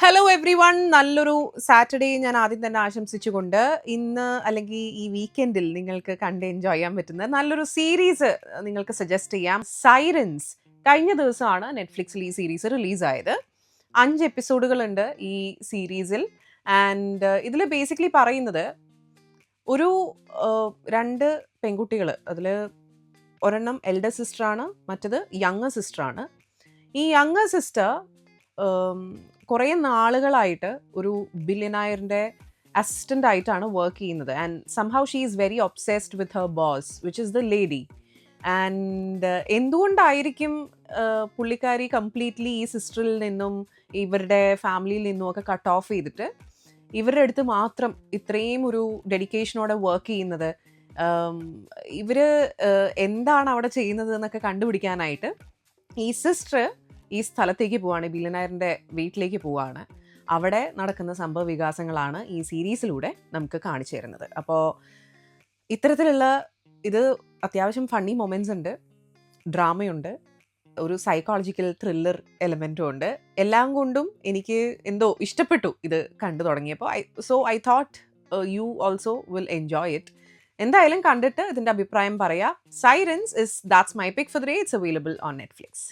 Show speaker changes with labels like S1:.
S1: Hello every one, നല്ലൊരു Saturday ഞാൻ ആദ്യം തന്നെ ആശംസിച്ചുകൊണ്ട് ഇന്ന് അല്ലെങ്കിൽ ഈ വീക്കെൻഡിൽ നിങ്ങൾക്ക് കണ്ട് എൻജോയ് ചെയ്യാൻ പറ്റുന്ന നല്ലൊരു സീരീസ് നിങ്ങൾക്ക് സജസ്റ്റ് ചെയ്യാം. സൈറൻസ്. കഴിഞ്ഞ ദിവസമാണ് നെറ്റ്ഫ്ലിക്സിൽ ഈ സീരീസ് റിലീസായത്. 5 എപ്പിസോഡുകളുണ്ട് ഈ സീരീസിൽ. ആൻഡ് ഇതിൽ ബേസിക്കലി പറയുന്നത് ഒരു രണ്ട് പെൺകുട്ടികൾ, അതിൽ ഒരെണ്ണം എൽഡർ സിസ്റ്ററാണ്, മറ്റത് യങ്ങർ സിസ്റ്ററാണ്. ഈ യങ്ങർ സിസ്റ്റർ കുറേ നാളുകളായിട്ട് ഒരു ബില്യനയറിൻ്റെ അസിസ്റ്റൻ്റ് ആയിട്ടാണ് വർക്ക് ചെയ്യുന്നത്. And somehow she is very obsessed with Har boss which is the lady. And എന്തുകൊണ്ടായിരിക്കും പുള്ളിക്കാരി കംപ്ലീറ്റ്ലി ഈ സിസ്റ്ററിൽ നിന്നും ഇവരുടെ ഫാമിലിയിൽ നിന്നും ഒക്കെ കട്ട് ഓഫ് ചെയ്തിട്ട് ഇവരുടെ അടുത്ത് മാത്രം ഇത്രയും ഒരു ഡെഡിക്കേഷനോടെ വർക്ക് ചെയ്യുന്നത്? ഇവർ എന്താണ് അവിടെ ചെയ്യുന്നത് എന്നൊക്കെ കണ്ടുപിടിക്കാനായിട്ട് ഈ സിസ്റ്റർ ഈ സ്ഥലത്തേക്ക് പോവാണ്, ബില്യനയറിൻ്റെ വീട്ടിലേക്ക് പോവാണ്. അവിടെ നടക്കുന്ന സംഭവ വികാസങ്ങളാണ് ഈ സീരീസിലൂടെ നമുക്ക് കാണിച്ചു തരുന്നത്. അപ്പോൾ ഇത്തരത്തിലുള്ള ഇത് അത്യാവശ്യം ഫണ്ണി മൊമെൻറ്റ്സ് ഉണ്ട്, ഡ്രാമയുണ്ട്, ഒരു സൈക്കോളജിക്കൽ ത്രില്ലർ എലമെൻറ്റും ഉണ്ട്. എല്ലാം കൊണ്ടും എനിക്ക് എന്തോ ഇഷ്ടപ്പെട്ടു ഇത് കണ്ടു തുടങ്ങിയപ്പോൾ. I thought you also will enjoy it. എന്തായാലും കണ്ടിട്ട് ഇതിൻ്റെ അഭിപ്രായം പറയാം. Sirens is that's my pick for the day. It's available on Netflix.